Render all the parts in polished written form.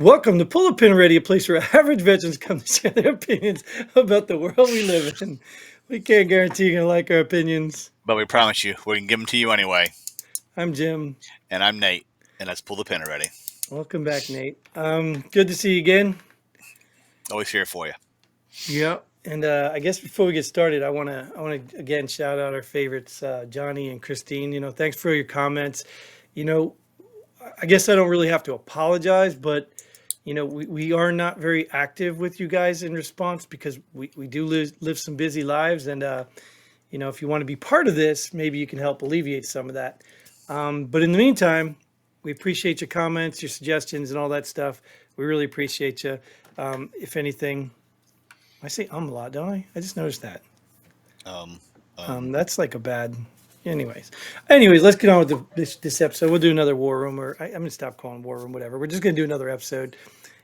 Welcome to Pull a Pin Ready, a place where average veterans come to share their opinions about the world we live in. We can't guarantee you're going to like our opinions. But we promise you, we can give them to you anyway. I'm Jim. And I'm Nate. And let's pull the pin already. Welcome back, Nate. Good to see you again. Always here for you. Yeah. And I guess before we get started, I want to again shout out our favorites, Johnny and Christine. Thanks for your comments. I guess I don't really have to apologize, but we are not very active with you guys in response because we do live some busy lives. And, if you want to be part of this, maybe you can help alleviate some of that. But in the meantime, we appreciate your comments, your suggestions, and all that stuff. We really appreciate you. If anything, I say a lot, don't I? I just noticed that. That's like a bad. Anyways, let's get on with this episode. We'll do another war room, or I'm gonna stop calling war room, whatever. We're just gonna do another episode,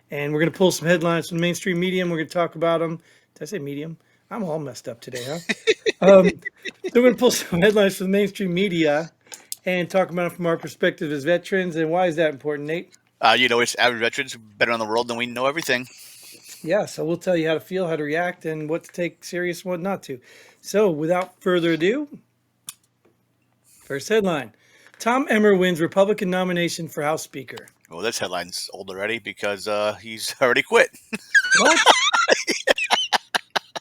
and we're gonna pull some headlines from the mainstream media. And we're gonna talk about them. Did I say medium? I'm all messed up today, huh? So we're gonna pull some headlines from the mainstream media and talk about them from our perspective as veterans. And why is that important, Nate? It's average veterans better on the world than we know everything. Yeah, so we'll tell you how to feel, how to react, and what to take serious and what not to. So without further ado. First headline, Tom Emmer wins Republican nomination for House Speaker. Well, this headline's old already because he's already quit. What?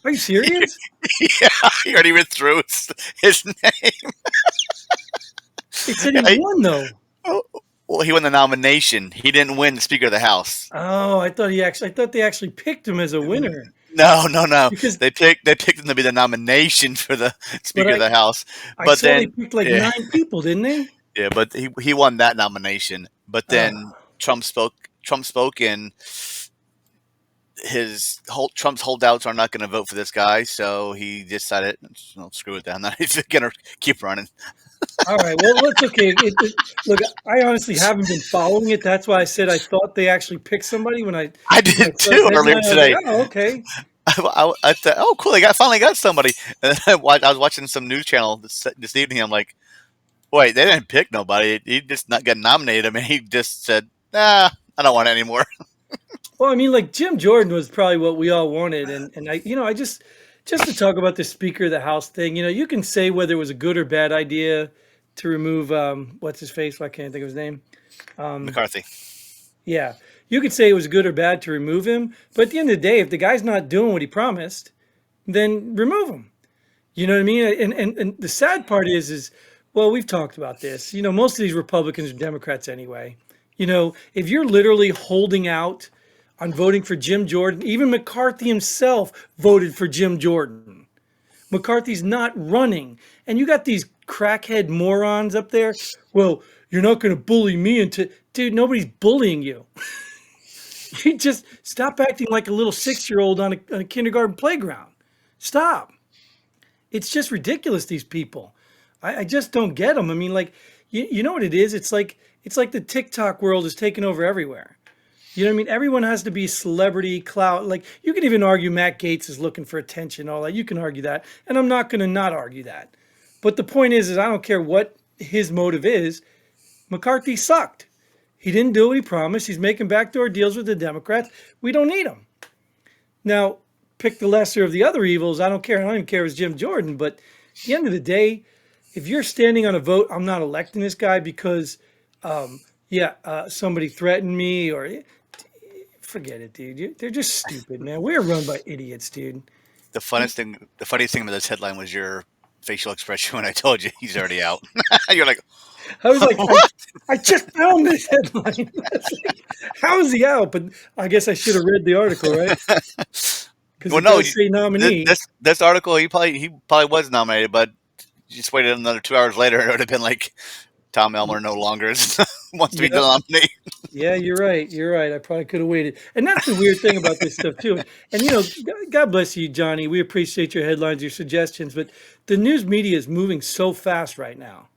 Are you serious? Yeah, he already went through his name. He said he won, though. Well, he won the nomination. He didn't win the Speaker of the House. Oh, I thought they actually picked him as a winner. No. Because they picked him to be the nomination for the Speaker of the House. But then they picked like 9 people, didn't they? Yeah, but he won that nomination. But then Trump spoke, and Trump's holdouts are not going to vote for this guy, so he decided, screw it, I'm not even going to keep running. All right, well, it's okay. Look, I honestly haven't been following it. That's why I said I thought they actually picked somebody when I did too earlier today. Like, oh, okay. I thought, oh, cool, they finally got somebody. And then I was watching some news channel this evening. I'm like, wait, they didn't pick nobody. He just not got nominated. I mean, he just said, I don't want it anymore. Well, I mean, like Jim Jordan was probably what we all wanted, and I just to talk about the Speaker of the House thing. You can say whether it was a good or bad idea to remove what's his face? Why can't I think of his name? McCarthy. Yeah, you could say it was good or bad to remove him, but at the end of the day, if the guy's not doing what he promised, then remove him. You know what I mean? And the sad part is well, we've talked about this. Most of these Republicans are Democrats anyway. If you're literally holding out on voting for Jim Jordan, even McCarthy himself voted for Jim Jordan. McCarthy's not running. And you got these crackhead morons up there. Well, you're not going to bully me into... Dude, nobody's bullying you. You just stop acting like a little 6-year-old on a kindergarten playground. Stop. It's just ridiculous, these people. I just don't get them. I mean, like, you know what it is? It's like the TikTok world is taking over everywhere. You know what I mean? Everyone has to be celebrity clout. Like, you can even argue Matt Gaetz is looking for attention, all that. You can argue that. And I'm not going to not argue that. But the point is I don't care what his motive is. McCarthy sucked. He didn't do what he promised. He's making backdoor deals with the Democrats. We don't need him. Now, pick the lesser of the other evils. I don't care. I don't even care if it's Jim Jordan. But at the end of the day, if you're standing on a vote, I'm not electing this guy because, somebody threatened me or... Forget it, dude. They're just stupid, man. We're run by idiots, dude. The funniest thing about this headline was your facial expression when I told you he's already out. You're like, I was like, what? I just found this headline. How is he out? But I guess I should have read the article, right? Because it does say nominee. This article, he probably was nominated, but just waited another 2 hours later, it would have been like, Tom Elmer no longer wants to be the nominee. Yeah, you're right. I probably could have waited. And that's the weird thing about this stuff, too. And, God bless you, Johnny. We appreciate your headlines, your suggestions. But the news media is moving so fast right now.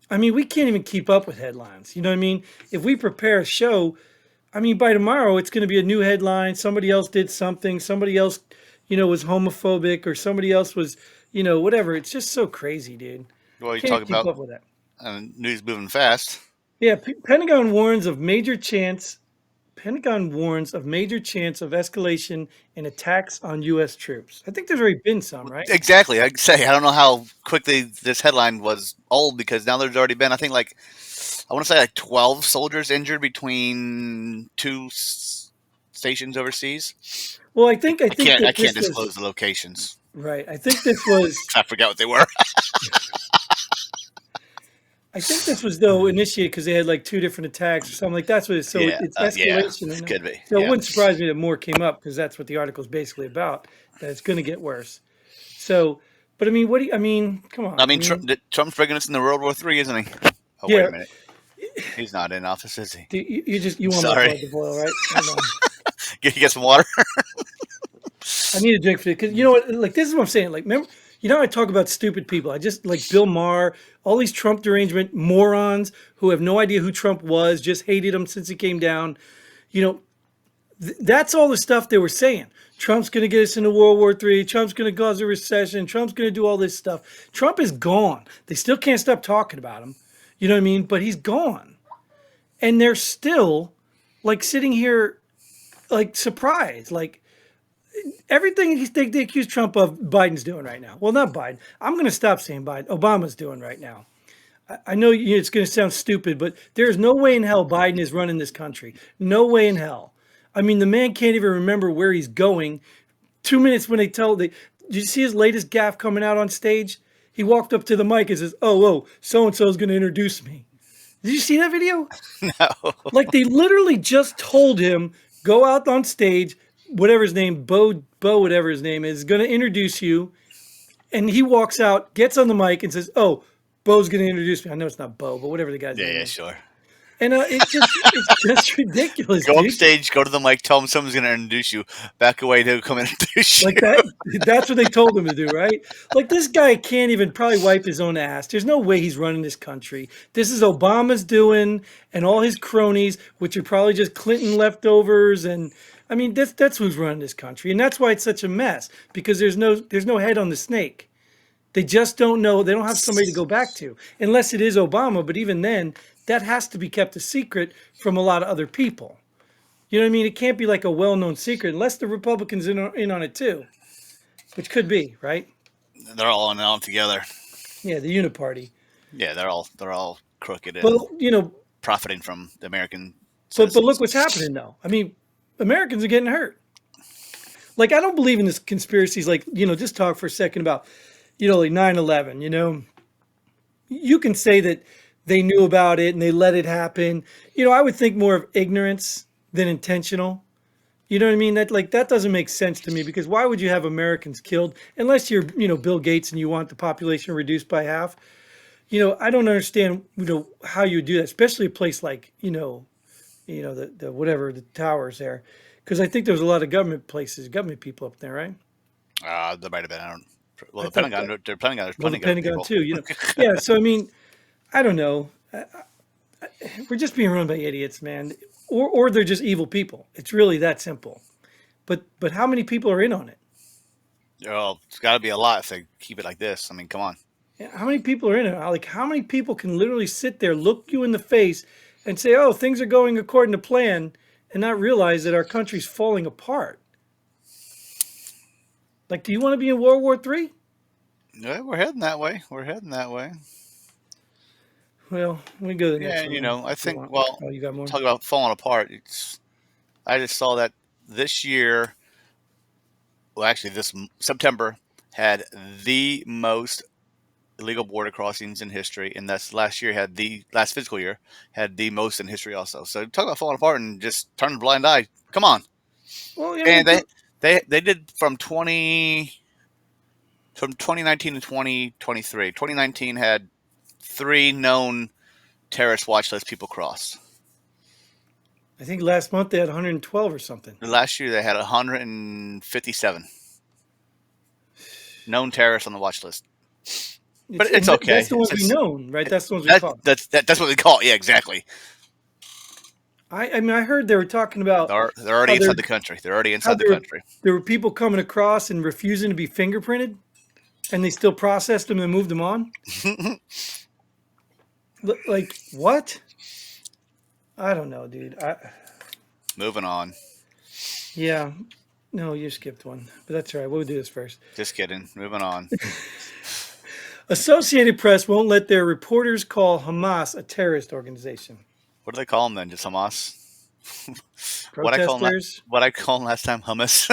I mean, we can't even keep up with headlines. You know what I mean? If we prepare a show, I mean, by tomorrow, it's going to be a new headline. Somebody else did something. Somebody else, was homophobic or somebody else was, whatever. It's just so crazy, dude. Well, you talk about... Keep up with that. News moving fast. Yeah, Pentagon warns of major chance Pentagon warns of major chance of escalation and attacks on U.S. troops. I think there's already been some, right? Exactly. I'd say I don't know how quickly this headline was old because now there's already been, I think, like I want to say like 12 soldiers injured between two stations overseas. Well, I I think can't I that can't this was disclose the locations. right. I think this was I forgot what they were. I think this was though initiated because they had like two different attacks or something like that's what it is. So Yeah, it's yeah, escalation, and could be. so it Yeah. wouldn't surprise me that more came up because that's what the article is basically about. That it's going to get worse. So, but I mean, what do you? I mean, come I on. I mean, mean, Trump's bringing us into World War III, isn't he? Oh, wait yeah. a minute. He's not in office, is he? You just you want my Sorry. blood to boil, right? Hold on. Get some water. I need a drink for it because you know what? Like this is what I'm saying. Like, remember, you know, I talk about stupid people. I just like Bill Maher, all these Trump derangement morons who have no idea who Trump was, just hated him since he came down. You know, that's all the stuff they were saying. Trump's going to get us into World War III. Trump's going to cause a recession. Trump's going to do all this stuff. Trump is gone. They still can't stop talking about him. You know what I mean? But he's gone. And they're still like sitting here like surprised. Like everything they accuse Trump of, Biden's doing right now. Well, not Biden. I'm going to stop saying Biden. Obama's doing right now. I know it's going to sound stupid, but there's no way in hell Biden is running this country. No way in hell. I mean, the man can't even remember where he's going. 2 minutes when they tell did you see his latest gaffe coming out on stage? He walked up to the mic and says, "Oh, so and so is going to introduce me." Did you see that video? No. Like they literally just told him, "Go out on stage, whatever his name, whatever his name is going to introduce you." And he walks out, gets on the mic, and says, "Oh, Bo's going to introduce me." I know it's not Bo, but whatever the guy's Yeah, name yeah, is. sure. And it's just ridiculous, Go up dude. stage, go to the mic, tell them someone's going to introduce you. Back away, they'll come introduce you. Like that. That's what they told him to do, right? Like this guy can't even probably wipe his own ass. There's no way he's running this country. This is Obama's doing, and all his cronies, which are probably just Clinton leftovers. And I mean, that's who's running this country, and that's why it's such a mess because there's no head on the snake. They just don't know. They don't have somebody to go back to unless it is Obama. But even then, that has to be kept a secret from a lot of other people. You know what I mean? It can't be like a well-known secret unless the Republicans in on it too, which could be, right? They're all in it all together. Yeah, the uniparty. Yeah, they're all crooked But and you know, profiting from the American but look citizens. what's happening though. I mean, Americans are getting hurt. Like I don't believe in this conspiracies. Like just talk for a second about like 9/11. You can say that they knew about it and they let it happen. I would think more of ignorance than intentional. You know what I mean? That doesn't make sense to me because why would you have Americans killed unless you're Bill Gates and you want the population reduced by half? I don't understand how you would do that, especially a place like the whatever the towers there, because I think there was a lot of government people up there, right? There might have been. I don't. Well, I the thought Pentagon. that. There's plenty of Well, the Pentagon people. too. Yeah. So I mean, I don't know. We're just being run by idiots, man, or they're just evil people. It's really that simple. But how many people are in on it? Well, it's got to be a lot if they keep it like this. I mean, come on. Yeah, how many people are in it? Like, how many people can literally sit there, look you in the face, and say, "Oh, things are going according to plan," and not realize that our country's falling apart? Like, do you want to be in World War III? Yeah, we're heading that way. We're heading that way. Well, let me go to the Yeah, next one. I If you think. want. Well, Oh, you got more? talk about falling apart. I just saw that this year. Well, actually, this September had the most illegal border crossings in history, and that's last year had the last fiscal year had the most in history also. So talk about falling apart and just turn a blind eye. Come on, Well, I mean, and they did from 2019 to 2023. 2019 had 3 known terrorist watch list people cross. I think last month they had 112 or something. Last year they had 157 known terrorists on the watch list. But it's okay. That's the ones we known, right? That's the ones we That, caught. that's what they call it. Yeah, exactly. I mean, I heard they were talking about They're already how inside the country. They're already how inside the country. there were people coming across and refusing to be fingerprinted, and they still processed them and moved them on. Like what? I don't know, dude. Moving on. Yeah. No, you skipped one, but that's all right. We'll do this first. Just kidding. Moving on. Associated Press won't let their reporters call Hamas a terrorist organization. What do they call them then? Just Hamas? What I call them? Protesters, What I called last time? Hummus.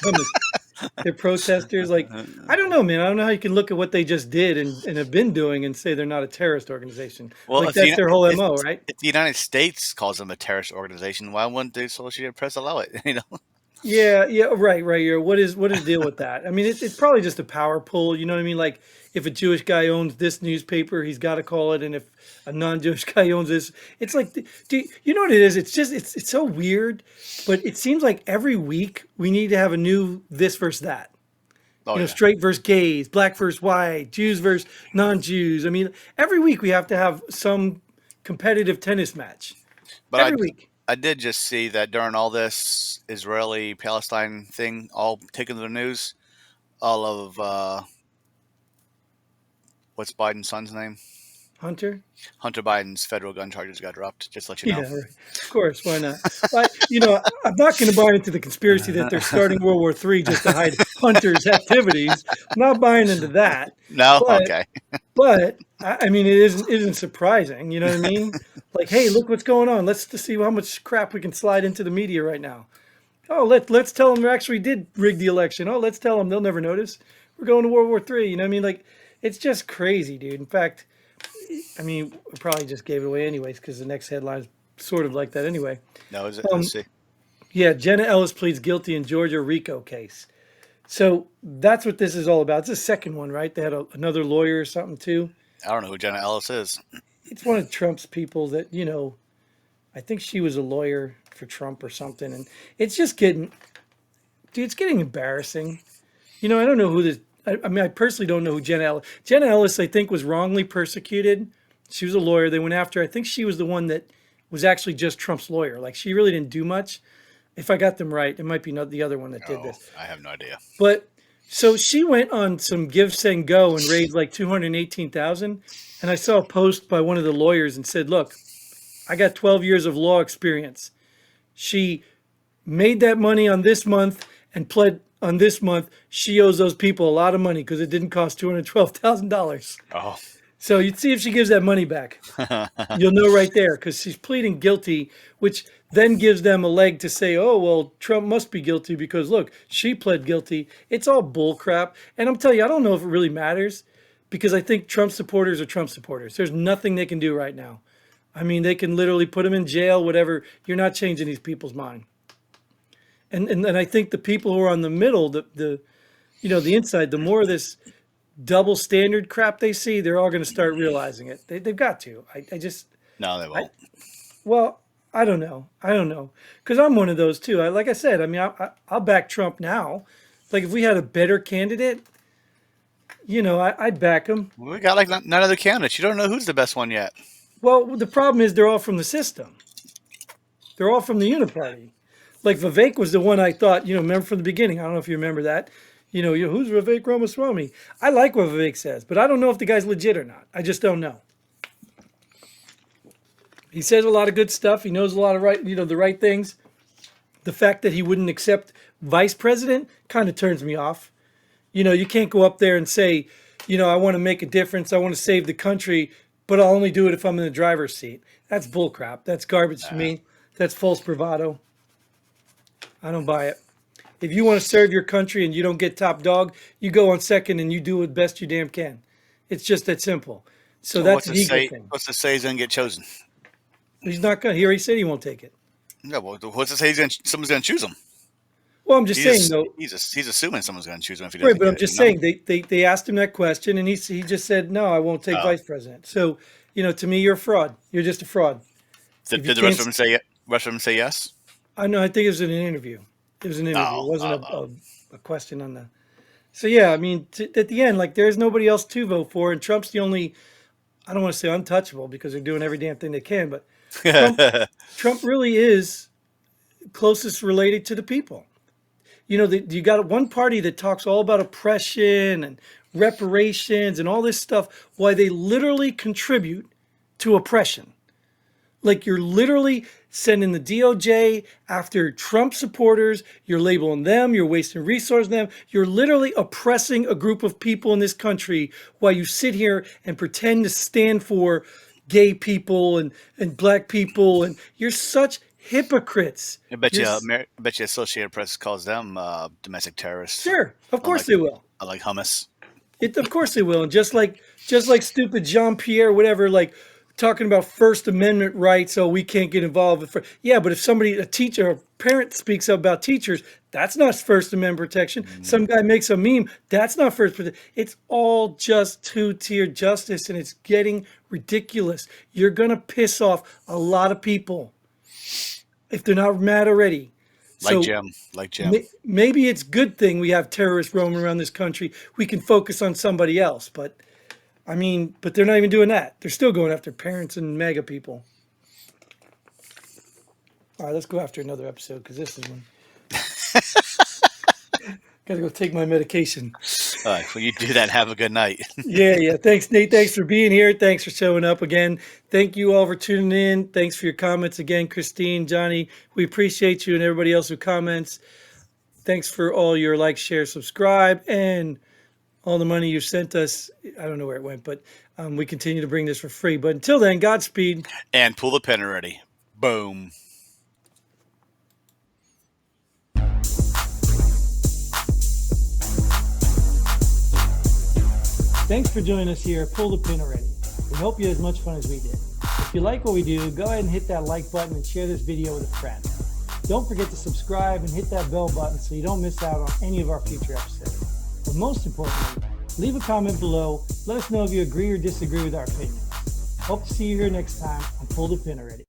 hummus. They're protesters. Like, I don't know, man. I don't know how you can look at what they just did and have been doing and say they're not a terrorist organization. Well, Like, that's their whole MO, right? if the United States calls them a terrorist organization, why wouldn't the Associated Press allow it? Yeah, yeah, right. Yeah. What is the deal with that? I mean, it's probably just a power pull. You know what I mean? Like, if a Jewish guy owns this newspaper, he's got to call it, and if a non-Jewish guy owns this, it's like, do you know what it is? It's just it's so weird, but it seems like every week we need to have a new this versus that. Oh yeah, Straight versus gays, black versus white, Jews versus non-Jews. I mean, every week we have to have some competitive tennis match. but Every week. I did just see that during all this Israeli Palestine thing, all taken to the news, all of what's Biden's son's name? Hunter? Hunter Biden's federal gun charges got dropped. Just to let you Yeah, know. right. Of course. Why not? But, I'm not going to buy into the conspiracy that they're starting World War III just to hide Hunter's activities. I'm not buying into that. No, But, okay. but I mean, it isn't surprising. You know what I mean? Like, hey, look what's going on. Let's just see how much crap we can slide into the media right now. Oh, let's tell them we actually did rig the election. Oh, let's tell them they'll never notice. We're going to World War III. You know what I mean? Like, it's just crazy, dude. In fact, I mean, we probably just gave it away anyways because the next headline is sort of like that anyway. No, is it? Um, Let's see. yeah, Jenna Ellis pleads guilty in Georgia RICO case. So that's what this is all about. It's the second one, right? They had another lawyer or something too. I don't know who Jenna Ellis is. It's one of Trump's people that, I think she was a lawyer for Trump or something. And it's just dude, it's getting embarrassing. I don't know who this, I mean, I personally don't know who Jenna Ellis. Jenna Ellis, I think, was wrongly persecuted. She was a lawyer. They went after her. I think she was the one that was actually just Trump's lawyer. Like, she really didn't do much. If I got them right, it might be not the other one that did Oh, this. I have no idea. But so she went on some Give, Send, Go and raised like 218,000. And I saw a post by one of the lawyers and said, "Look, I got 12 years of law experience. She made that money on this month and pled on this month. She owes those people a lot of money because it didn't cost $212,000. Oh, So you'd see if she gives that money back. You'll know right there because she's pleading guilty, which then gives them a leg to say, oh, well, Trump must be guilty because, look, she pled guilty. It's all bull crap. And I'm telling you, I don't know if it really matters because I think Trump supporters are Trump supporters. There's nothing they can do right now. I mean, they can literally put them in jail, whatever. You're not changing these people's mind. And I think the people who are on the middle, the inside, the more of this double standard crap they see, they're all going to start realizing it. They've got to. I just, no, they won't. well, I don't know. Because I'm one of those too. Like I said, I mean, I'll back Trump now. Like, if we had a better candidate, I'd back him. We got like none of the candidates. You don't know who's the best one yet. Well, the problem is they're all from the system. They're all from the Uniparty. Like, Vivek was the one I thought, remember from the beginning. I don't know if you remember that. Who's Vivek Ramaswamy? I like what Vivek says, but I don't know if the guy's legit or not. I just don't know. He says a lot of good stuff. He knows a lot of the right things. The fact that he wouldn't accept vice president kind of turns me off. You can't go up there and say, I want to make a difference. I want to save the country, but I'll only do it if I'm in the driver's seat. That's bullcrap. That's garbage to me. That's false bravado. I don't buy it. If you want to serve your country and you don't get top dog, you go on second and you do it best you damn can. It's just that simple. So that's an ego thing. What's to say he's going to get chosen? He's not going to. He already said he won't take it. No, well, what's to say someone's going to choose him? Well, I'm just saying, though. He's assuming someone's going to choose him if he doesn't. Right, but I'm just saying they asked him that question and he just said, no, I won't take vice president. So, to me, you're a fraud. You're just a fraud. Did the rest of them say it? Rest of them say yes? I know. I think it was in an interview. It was an interview. It wasn't a question on the. So yeah, I mean, at the end, like, there's nobody else to vote for, and Trump's the only. I don't want to say untouchable because they're doing every damn thing they can, but Trump really is closest related to the people. You got one party that talks all about oppression and reparations and all this stuff, why they literally contribute to oppression. Like, you're literally sending the DOJ after Trump supporters. You're labeling them. You're wasting resources on them. You're literally oppressing a group of people in this country while you sit here and pretend to stand for gay people and black people. And you're such hypocrites. I bet you Associated Press calls them domestic terrorists. Sure, of course they will. I like hummus. Of course they will. And just like stupid Jean-Pierre, whatever, like talking about First Amendment rights, oh, we can't get involved with. Yeah, but if a teacher, a parent speaks up about teachers, that's not First Amendment protection. Some guy makes a meme, that's not First Amendment. It's all just two-tier justice, and it's getting ridiculous. You're gonna piss off a lot of people if they're not mad already. Like Jim. Maybe it's a good thing we have terrorists roaming around this country. We can focus on somebody else. But, but they're not even doing that. They're still going after parents and MAGA people. All right, let's go after another episode because this is one. Got to go take my medication. All right, well, you do that. Have a good night. Yeah. Thanks, Nate. Thanks for being here. Thanks for showing up again. Thank you all for tuning in. Thanks for your comments again, Christine, Johnny. We appreciate you and everybody else who comments. Thanks for all your like, share, subscribe, and all the money you sent us. I don't know where it went, but we continue to bring this for free. But until then, Godspeed. And pull the pin already. Boom. Thanks for joining us here. Pull the pin already. We hope you had as much fun as we did. If you like what we do, go ahead and hit that like button and share this video with a friend. Don't forget to subscribe and hit that bell button so you don't miss out on any of our future episodes. But most importantly, leave a comment below. Let us know if you agree or disagree with our opinions. Hope to see you here next time on Pull the Pin Already.